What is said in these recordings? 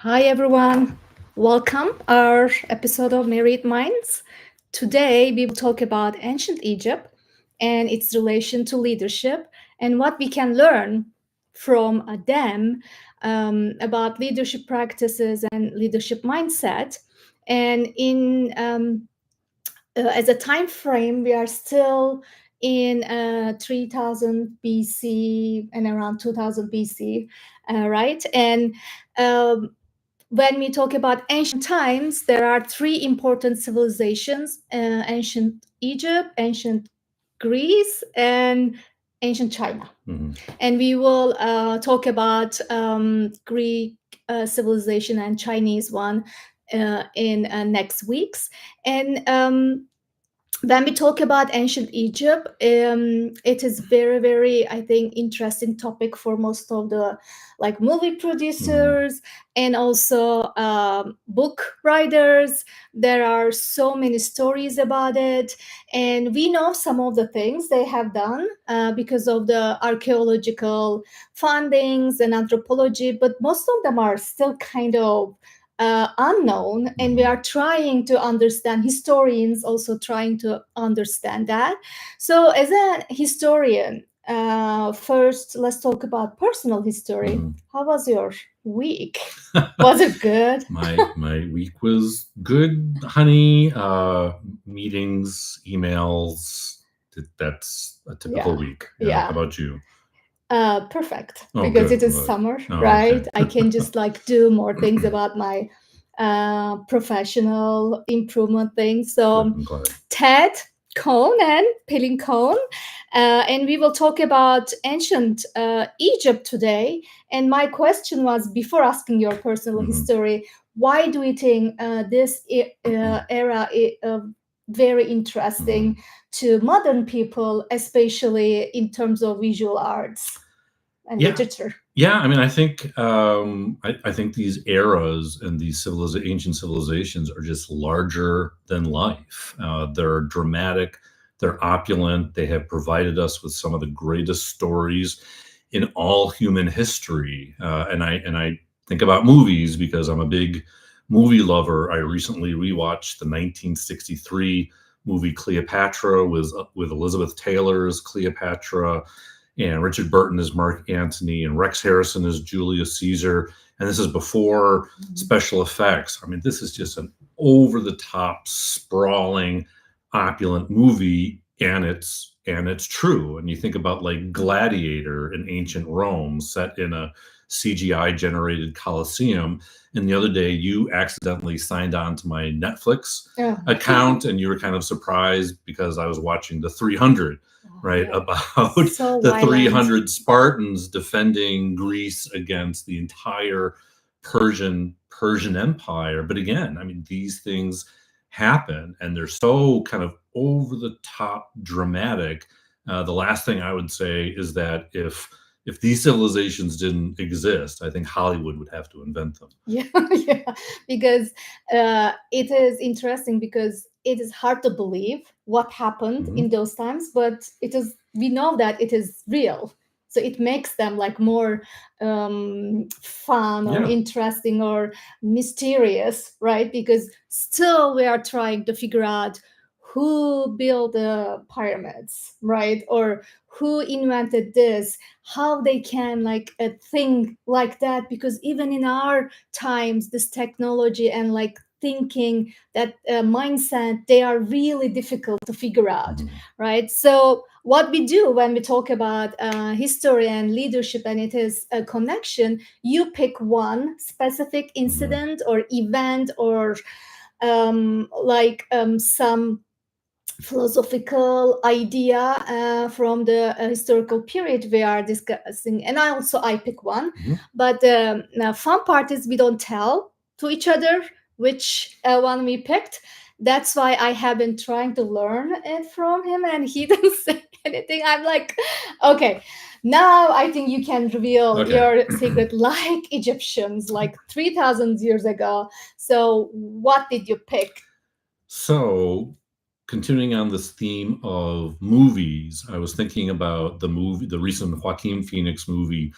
Hi everyone, welcome our episode of Married Minds. Today we will talk about ancient Egypt and its relation to leadership and what we can learn from them about leadership practices and leadership mindset. And in as a time frame, we are still in 3000 BC and around 2000 BC, right? And um, when we talk about ancient times, there are three important civilizations: ancient Egypt, ancient Greece, and ancient China. And we will talk about Greek civilization and Chinese one in next weeks. And when we talk about ancient Egypt, it is very, I think, interesting topic for most of the like movie producers and also book writers. There are so many stories about it, and we know some of the things they have done because of the archaeological findings and anthropology, but most of them are still kind of unknown, and we are trying to understand, historians also trying to understand that. So as a historian, first let's talk about personal history. How was your week? Was it good? My week was good, honey. Meetings, emails. That's a typical week. Yeah. How about you? Perfect, Oh, because good, it is good. summer, Oh, right? okay. I can just like do more things about my professional improvement things. So I'm glad. Ted Kohn and Pelin Kohn, and we will talk about ancient Egypt today. And my question was, before asking your personal history, why do you think this era is very interesting to modern people, especially in terms of visual arts and literature? Yeah, I mean, I think I think these eras and these ancient civilizations are just larger than life. They're dramatic, they're opulent. They have provided us with some of the greatest stories in all human history. And I think about movies because I'm a big movie lover. I recently rewatched the 1963 movie Cleopatra with Elizabeth Taylor's Cleopatra, and Richard Burton as Mark Antony, and Rex Harrison as Julius Caesar. And this is before special effects. I mean, this is just an over-the-top, sprawling, opulent movie, and it's true. And you think about like Gladiator in ancient Rome, set in a CGI-generated Colosseum. And the other day, you accidentally signed on to my Netflix account, and you were kind of surprised because I was watching the 300. Right, about So the violent. 300 Spartans defending Greece against the entire Persian Empire. But again, I mean, these things happen, and they're so kind of over the top dramatic. The last thing I would say is that if these civilizations didn't exist, I think Hollywood would have to invent them. Yeah, because it is interesting because it is hard to believe what happened in those times, but we know that it is real. So it makes them like more fun or interesting or mysterious, right? Because still we are trying to figure out who built the pyramids, right? Or who invented this, how they can like think like that, because even in our times this technology and like thinking, that mindset, they are really difficult to figure out, right? So what we do when we talk about history and leadership, and it is a connection, you pick one specific incident or event or some philosophical idea from the historical period we are discussing, and I pick one. But the fun part is we don't tell to each other which one we picked. That's why I have been trying to learn it from him, and he didn't say anything. I'm like, okay, now I think you can reveal your secret, like Egyptians, like 3,000 years ago. So what did you pick? So, continuing on this theme of movies, I was thinking about the recent Joaquin Phoenix movie,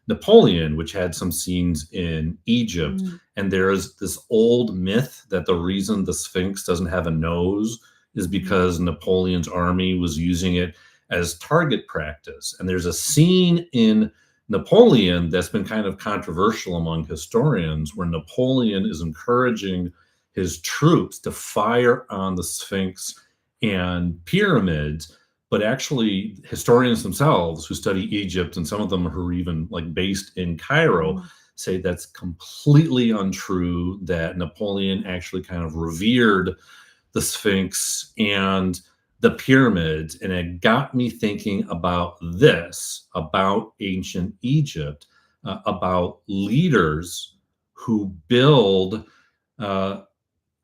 Napoleon, which had some scenes in Egypt. Mm. And there's this old myth that the reason the Sphinx doesn't have a nose is Mhm. because Napoleon's army was using it as target practice. And there's a scene in Napoleon that's been kind of controversial among historians where Napoleon is encouraging his troops to fire on the Sphinx and pyramids. But actually, historians themselves who study Egypt, and some of them who are even like based in Cairo, Mm. say that's completely untrue, that Napoleon actually kind of revered the Sphinx and the pyramids. And it got me thinking about this, about ancient Egypt, about leaders who build uh,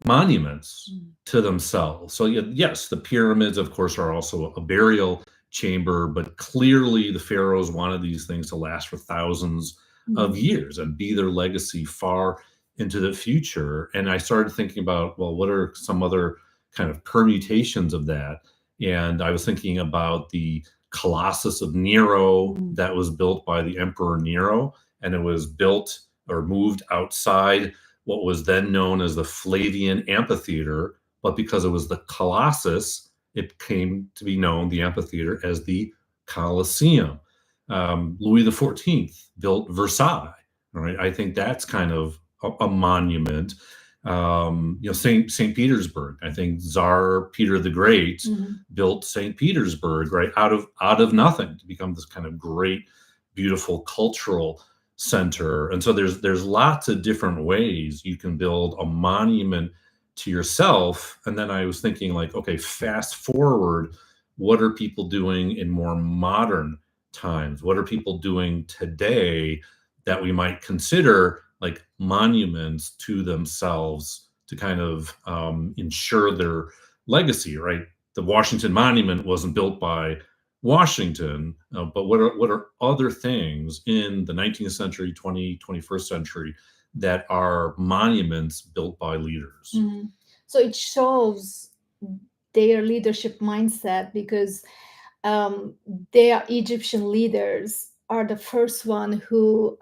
monuments Mm. to themselves. So yes, the pyramids, of course, are also a burial chamber, but clearly the pharaohs wanted these things to last for thousands of Mm. years and be their legacy far into the future. And I started thinking about, well, what are some other kind of permutations of that? And I was thinking about the Colossus of Nero Mm. that was built by the Emperor Nero, and it was built or moved outside what was then known as the Flavian Amphitheater, but because it was the Colossus, it came to be known, the amphitheater, as the Colosseum. Louis XIV built Versailles. Right, I think that's kind of a monument. Saint Petersburg. I think Tsar Peter the Great Mhm. built Saint Petersburg right out of nothing to become this kind of great, beautiful cultural center. And so there's lots of different ways you can build a monument to yourself. And then I was thinking, like, okay, fast forward, what are people doing in more modern times? What are people doing today that we might consider like monuments to themselves to kind of ensure their legacy, right? The Washington Monument wasn't built by Washington, but what are other things in the 19th century, 21st century that are monuments built by leaders? Mhm. So it shows their leadership mindset because um, their Egyptian leaders are the first one who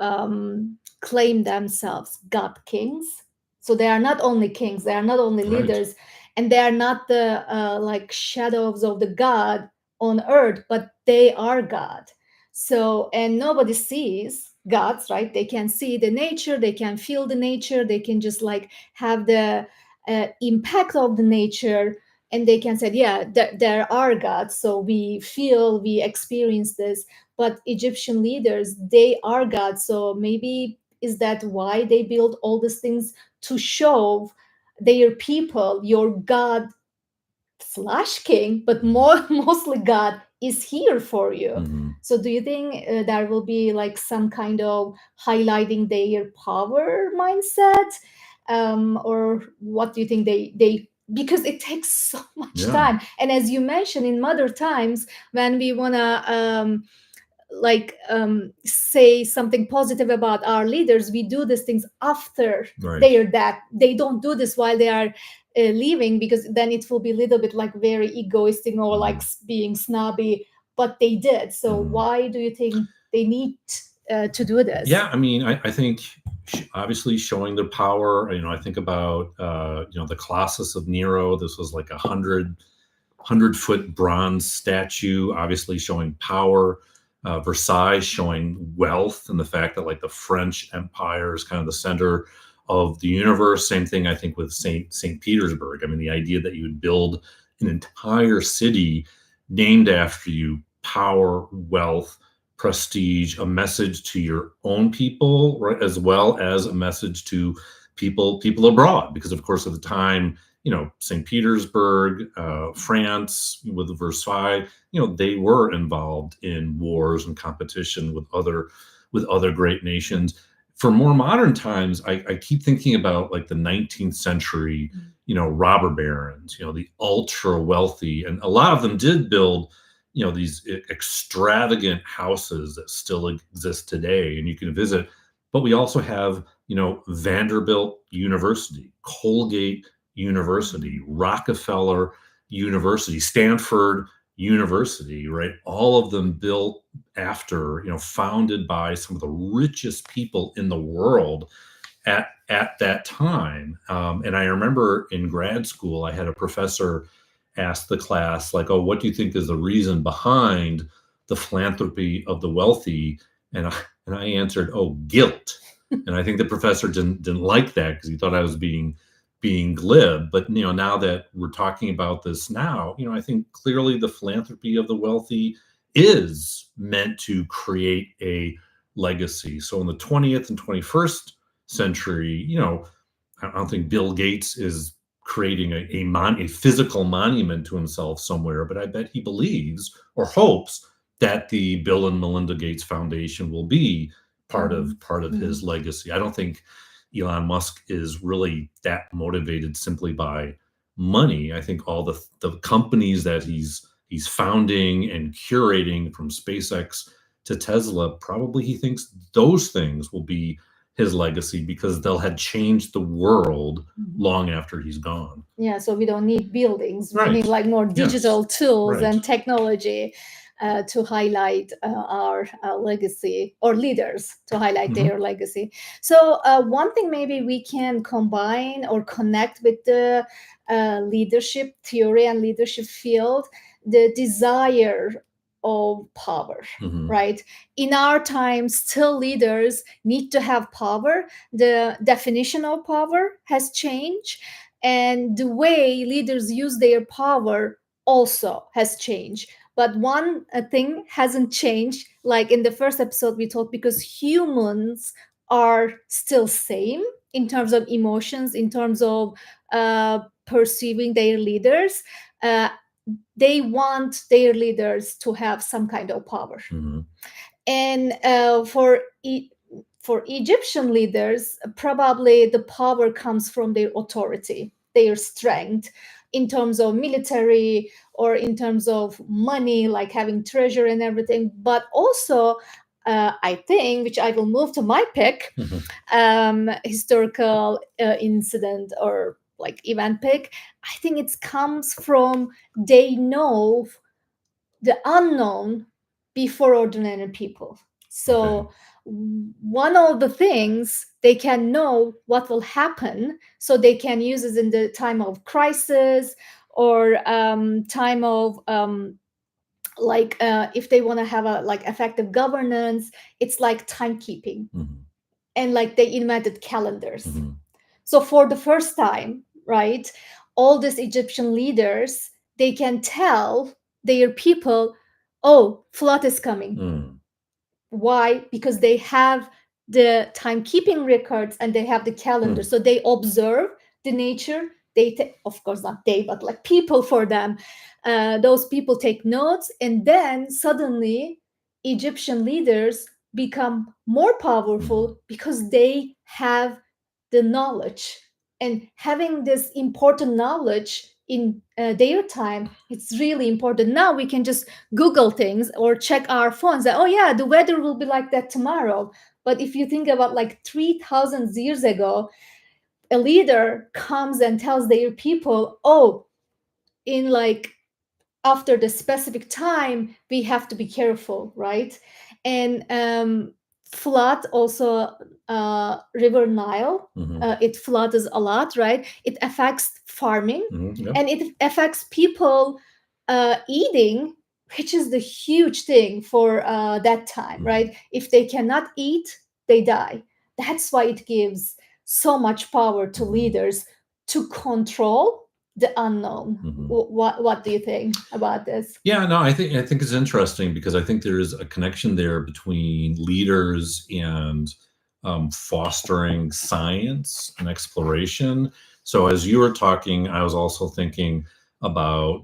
claim themselves God kings. So they are not only kings, they are not only Right. leaders, and they are not the like shadows of the God on earth, but they are God. So, and nobody sees gods, right? They can see the nature, they can feel the nature, they can just like have the impact of the nature, and they can say, yeah, there are gods, so we feel, we experience this. But Egyptian leaders, they are gods, so maybe is that why they build all these things to show their people, your God slash king, but more mostly God is here for you. Mhm. So do you think there will be like some kind of highlighting their power mindset, or what do you think they because it takes so much Yeah. time, and as you mentioned, in modern times, when we want to say something positive about our leaders, we do these things after Right. they are that. They don't do this while they are leaving, because then it will be a little bit like very egoistic or like Mhm. being snobby, but they did. So Mhm. why do you think they need to do this? Yeah, I mean, I think obviously showing their power. I think about the Colossus of Nero. This was like 100-foot bronze statue, obviously showing power. Versailles showing wealth and the fact that like the French Empire is kind of the center of the universe. Same thing, I think, with Saint Petersburg. I mean, the idea that you would build an entire city named after you, power, wealth, prestige, a message to your own people, right, as well as a message to people abroad, because of course at the time, St. Petersburg, France, with Versailles, they were involved in wars and competition with other great nations. For more modern times, I keep thinking about like the 19th century, robber barons, the ultra wealthy, and a lot of them did build, these extravagant houses that still exist today, and you can visit. But we also have, Vanderbilt University, Colgate University, Rockefeller University, Stanford University, right? All of them built after, founded by some of the richest people in the world at that time. And I remember in grad school, I had a professor ask the class, like, "Oh, what do you think is the reason behind the philanthropy of the wealthy?" And I answered, "Oh, guilt." And I think the professor didn't like that because he thought I was being glib. But now that we're talking about this now, I think clearly the philanthropy of the wealthy is meant to create a legacy. So in the 20th and 21st century, I don't think Bill Gates is creating a physical monument to himself somewhere, but I bet he believes or hopes that the Bill and Melinda Gates Foundation will be part of his legacy. I don't think Elon Musk is really that motivated simply by money. I think all the companies that he's founding and curating, from SpaceX to Tesla, probably he thinks those things will be his legacy because they'll have changed the world long after he's gone. Yeah, so we don't need buildings. Right. We need like more digital tools Right. and technology to highlight our legacy, or leaders to highlight their legacy. So one thing maybe we can combine or connect with the leadership theory and leadership field, the desire of power, right? In our time, still leaders need to have power. The definition of power has changed, and the way leaders use their power also has changed. But one thing hasn't changed. Like in the first episode we talked, because humans are still same in terms of emotions, in terms of perceiving their leaders. They want their leaders to have some kind of power. And for Egyptian leaders, probably the power comes from their authority, their strength, in terms of military or in terms of money, like having treasure and everything. But also, I think, which I will move to my pick, historical incident or like event pick, I think it comes from they know the unknown before ordinary people. So one of the things, they can know what will happen, so they can use it in the time of crisis or time of if they want to have a like effective governance. It's like timekeeping, and like they invented calendars. So for the first time, right, all these Egyptian leaders, they can tell their people, oh, flood is coming. Why? Because they have the timekeeping records and they have the calendar. So they observe the nature. Of course, not they, but like people for them. Those people take notes, and then suddenly Egyptian leaders become more powerful because they have the knowledge. And having this important knowledge in their time, it's really important. Now we can just Google things or check our phones that, oh yeah, the weather will be like that tomorrow. But if you think about like 3,000 years ago, a leader comes and tells their people, oh, in like after the specific time, we have to be careful, right? And flood also, river Nile, it floods a lot, right? It affects farming, and it affects people eating, which is the huge thing for that time, right? If they cannot eat, they die. That's why it gives so much power to leaders to control the unknown. What do you think about this? Yeah, no, I think it's interesting because I think there is a connection there between leaders and fostering science and exploration. So as you were talking, I was also thinking about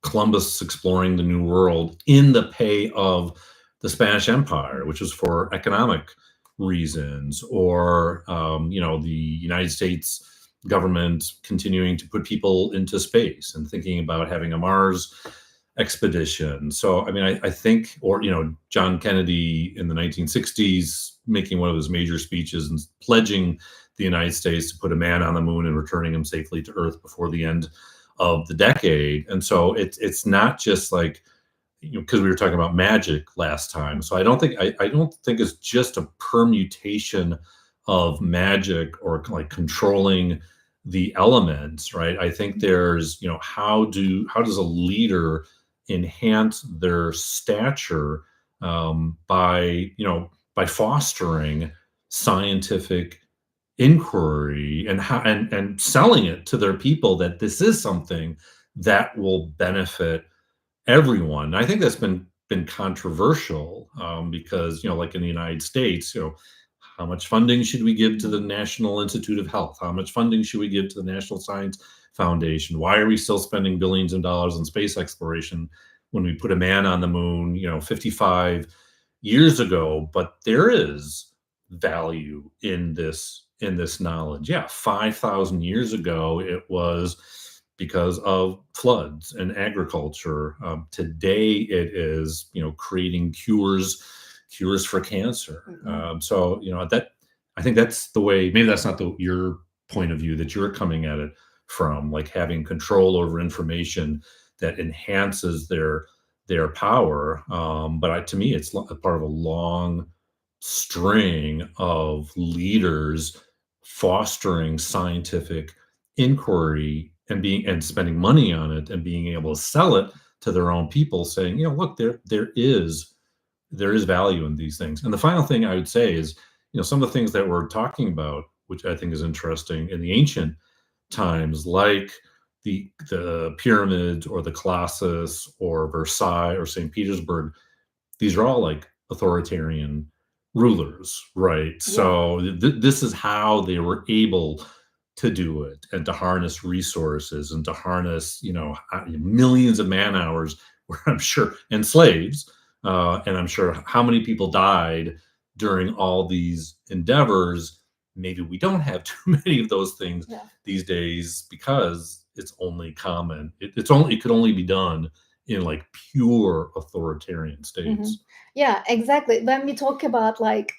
Columbus exploring the New World in the pay of the Spanish Empire, which was for economic reasons, or the United States government continuing to put people into space and thinking about having a Mars expedition. So, I mean, I think, or, John Kennedy in the 1960s making one of his major speeches and pledging the United States to put a man on the moon and returning him safely to Earth before the end of the decade. And so it's not just like, because we were talking about magic last time. So I don't think it's just a permutation of magic or like controlling the elements, right? I think there's, how does a leader enhance their stature, by, by fostering scientific inquiry, and how and selling it to their people that this is something that will benefit everyone. I think that's been controversial, because, like in the United States, how much funding should we give to the National Institute of Health? How much funding should we give to the National Science Foundation? Why are we still spending billions of dollars on space exploration when we put a man on the moon, 55 years ago? But there is value in this knowledge. Yeah, 5,000 years ago, it was because of floods and agriculture. Today, it is, creating cures for cancer. So, that, I think that's the way. Maybe that's not your point of view that you're coming at it from, like having control over information that enhances their power. But to me, it's a part of a long string of leaders fostering scientific inquiry and spending money on it and being able to sell it to their own people, saying, look, there is value in these things. And the final thing I would say is, some of the things that we're talking about, which I think is interesting in the ancient times, like the pyramids or the Colossus or Versailles or St. Petersburg, these are all like authoritarian rulers, right? So this is how they were able to do it, and to harness resources, and to harness, millions of man hours, where I'm sure, and slaves, and I'm sure how many people died during all these endeavors. Maybe we don't have too many of those things these days, because it's only common. It could only be done in like pure authoritarian states. Yeah, exactly. When we talk about like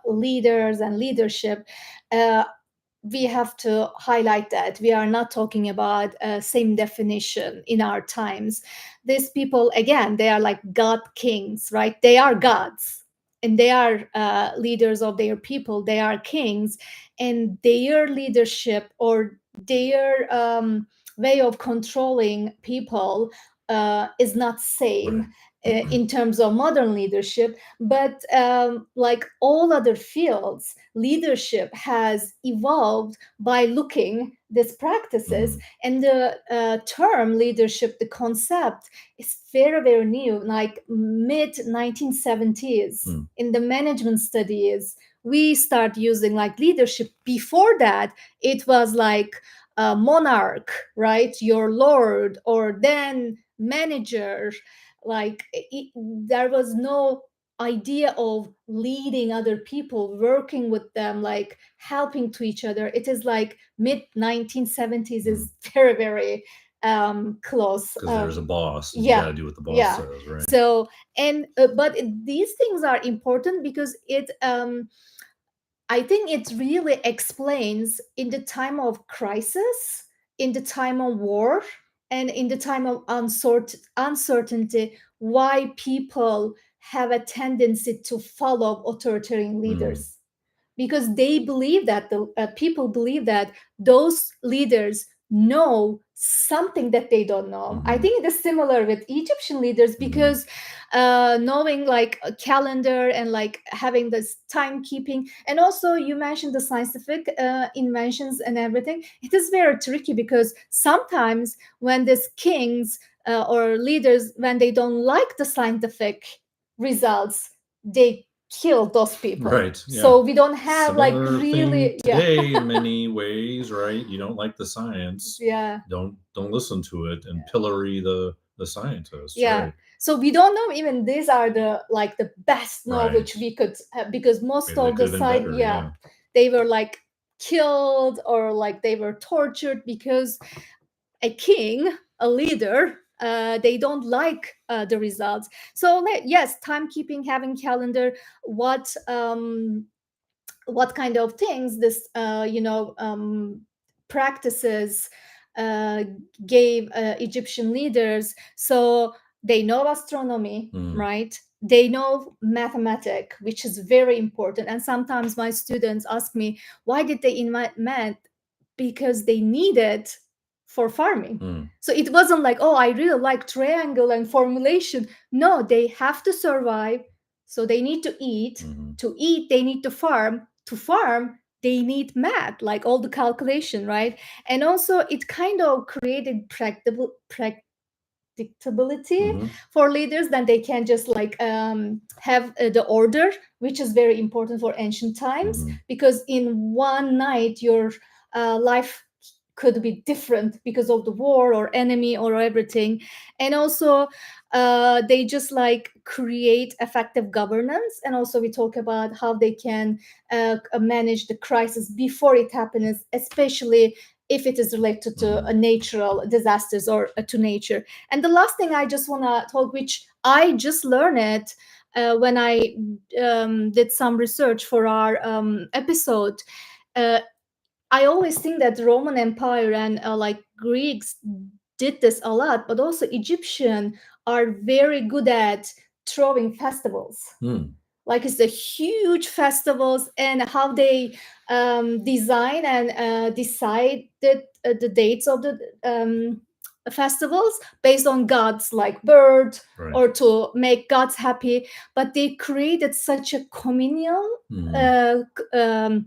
leaders and leadership, uh, we have to highlight that we are not talking about same definition in our times. These people, again, they are like god kings, right? They are gods, and they are leaders of their people. They are kings, and their leadership or their way of controlling people is not same in terms of modern leadership. But like all other fields, leadership has evolved by looking these practices. And the term leadership, the concept, is very, very new, like mid 1970s. In the management studies, we start using like leadership. Before that, it was like a monarch, right? Your lord, or then manager. Like there was no idea of leading other people, working with them, like helping to each other. It is like mid 1970s is very, very close, because there's a boss, and you yeah, got to do what the boss yeah. says, right? So, and but these things are important because it I think it really explains in the time of crisis, in the time of war, and in the time of uncertainty, why people have a tendency to follow authoritarian leaders. Because they believe that the people believe that those leaders know something that they don't know. I think it is similar with Egyptian leaders, because knowing like a calendar and like having this timekeeping, and also you mentioned the scientific inventions and everything, it is very tricky, because sometimes when these kings or leaders, when they don't like the scientific results, they kill those people. Right. Yeah. So we don't have like Similar really, thing today in many ways, right? You don't like the science, yeah, don't listen to it and pillory the scientists, yeah. right? So we don't know even these are the like the best knowledge Right. we could have, because most Maybe they of the could have been side, better, yeah, yeah. they were like killed or like they were tortured because a king, a leader, they don't like the results. So yes, timekeeping, having calendar, what kind of things this practices uh, gave Egyptian leaders. So they know astronomy, Mm, right? They know mathematics, which is very important. And sometimes my students ask me, why did they invent math? Because they need it for farming. mm, So it wasn't like, oh, I really like triangle and formulation. No, they have to survive. So they need to eat. mhm, To eat, they need to farm. To farm, they need math, like all the calculation, right? And also, it kind of created predictability mhm, for leaders. Then they can just like have the order, which is very important for ancient times, mhm, because in one night your life could be different because of the war or enemy or everything. And also they just like create effective governance. And also we talk about how they can manage the crisis before it happens, especially if it is related to mhm, natural disasters or to nature. And the last thing I just want to talk, which I just learned it when I did some research for our episode. Uh, I always think that the Roman Empire and like Greeks did this a lot, but also Egyptian are very good at throwing festivals. mm, Like it's the huge festivals and how they design and decide the dates of the festivals based on gods like bird right. or to make gods happy. But they created such a communal Mhm, uh,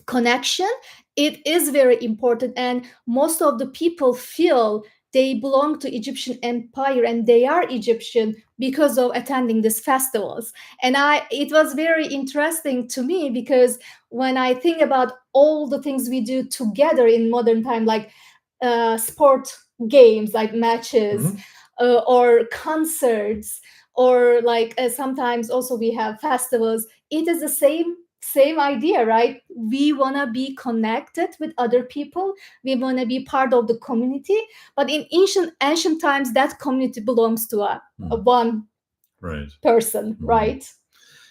connection. It is very important, and most of the people feel they belong to Egyptian empire and they are Egyptian because of attending these festivals. And I it was very interesting to me, because when I think about all the things we do together in modern time, like sport games like matches mhm, or concerts, or like sometimes also we have festivals, it is the same idea, right? We want to be connected with other people, we want to be part of the community. But in ancient times, that community belongs to a mm, one right. person, Mhm. right?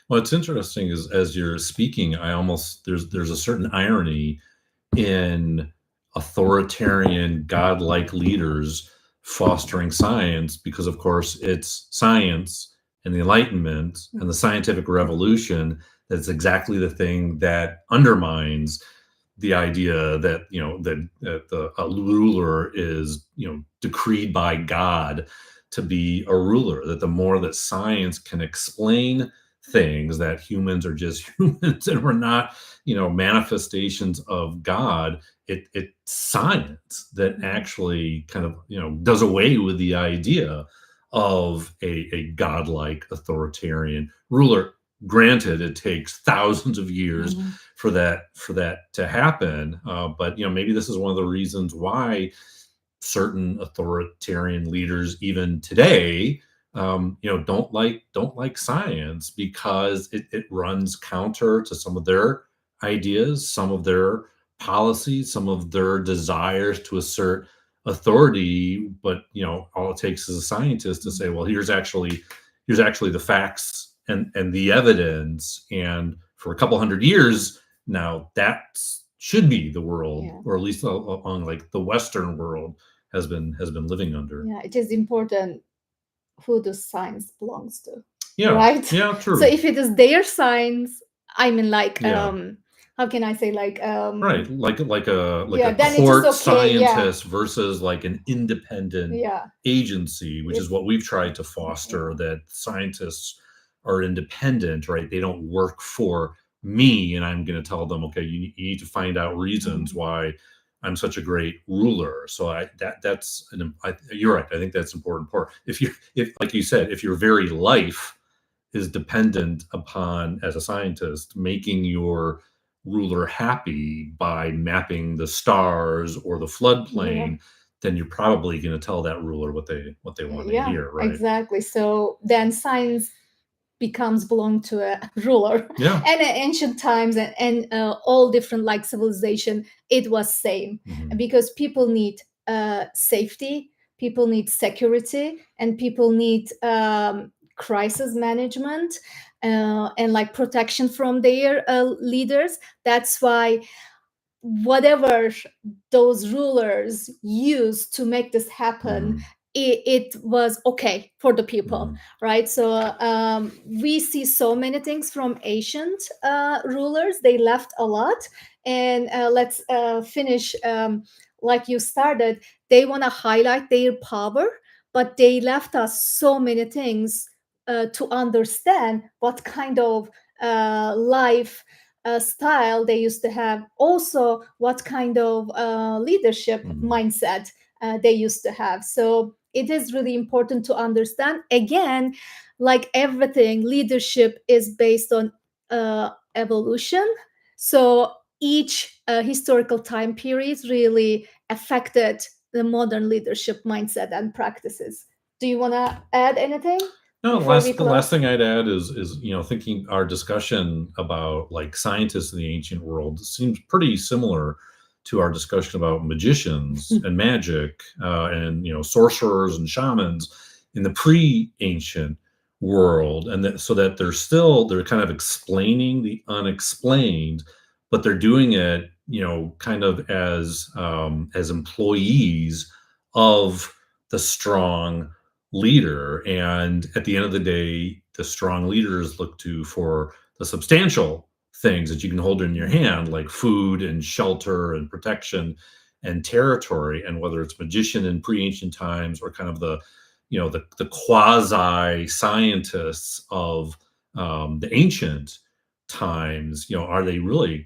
What's interesting is as you're speaking, I almost there's a certain irony in authoritarian, godlike leaders fostering science, because, of course, it's science and the Enlightenment and the scientific revolution that's exactly the thing that undermines the idea that a ruler is decreed by God to be a ruler. That the more that science can explain things, that humans are just humans and we're not manifestations of God, it's science that actually kind of does away with the idea of a godlike authoritarian ruler. Granted, it takes thousands of years Mhm. for that to happen, but maybe this is one of the reasons why certain authoritarian leaders even today don't like science, because it runs counter to some of their ideas, some of their policies, some of their desires to assert authority. But all it takes is a scientist to say, well, here's actually the facts and the evidence. And for a couple hundred years now, that should be the world, Yeah. or at least on like the Western world has been living under. Yeah, it is important who the science belongs to, Yeah, right? yeah, So true. if it is their science, I mean, like Yeah, how can I say, like right. Like a yeah, then it is court okay. Yeah, scientist versus like an independent yeah, agency, which is it, what we've tried to yeah. foster. That scientists are independent, right? They don't work for me, and I'm going to tell them, okay, you need to find out reasons Mhm. why I'm such a great ruler. So you're right. I think that's an important part. If like you said, if your very life is dependent upon, as a scientist, making your ruler happy by mapping the stars or the Yeah, floodplain, then you're probably going to tell that ruler what they want to yeah, hear, right? exactly. So then science becomes belong to a ruler. Yeah. And in ancient times and all different like civilization, it was same, Hmm. because people need safety, people need security, and people need crisis management and like protection from their leaders. That's why whatever those rulers used to make this happen, it was okay for the people, right? So we see so many things from ancient rulers. They left a lot. And let's finish like you started. They want to highlight their power, but they left us so many things to understand what kind of life style they used to have, also what kind of leadership mindset they used to have. So it is really important to understand. Again, like everything, leadership is based on evolution. So each historical time period really affected the modern leadership mindset and practices. Do you want to add anything? No, Before we the last close? thing I'd add is thinking our discussion about like scientists in the ancient world seems pretty similar to our discussion about magicians and magic and sorcerers and shamans in the pre-ancient world, and so that they're kind of explaining the unexplained, but they're doing it kind of as employees of the strong leader. And at the end of the day, the strong leaders look to for the substantial things that you can hold in your hand, like food and shelter and protection and territory. And whether it's magician in pre-ancient times or kind of the quasi scientists of the ancient times, are they really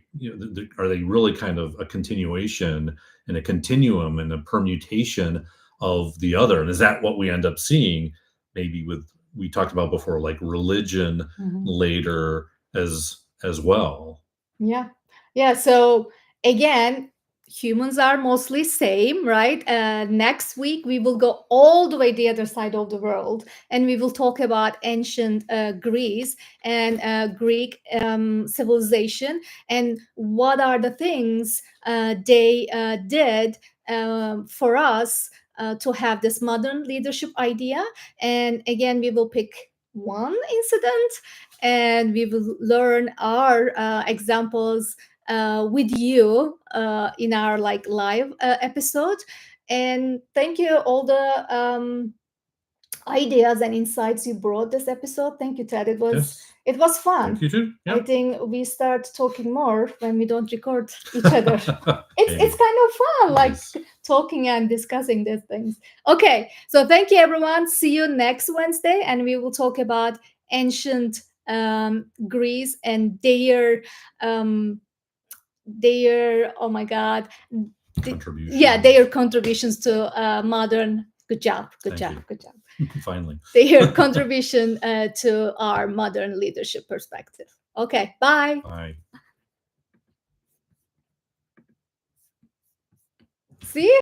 are they really kind of a continuation and a continuum and a permutation of the other? And is that what we end up seeing maybe with, we talked about before, like religion later as well? Yeah. Yeah. So again, humans are mostly same, right? Next week we will go all the way the other side of the world, and we will talk about ancient Greece and Greek civilization, and what are the things they did for us to have this modern leadership idea. And again, we will pick one incident, and we will learn our examples with you in our like live episode. And thank you all the ideas and insights you brought this episode. Thank you, Ted. Yes. It was Thank fun. you too. I Yeah. think we start talking more when we don't record each other. Maybe. It's kind of fun, like Nice. talking and discussing these things. Okay, so thank you, everyone. See you next Wednesday, and we will talk about ancient Greece and um, their oh my god, Contributions. yeah, their contributions to modern. Good job, good Thank job, you. good job. Finally. Their contribution to our modern leadership perspective. Okay, bye. Bye. See you.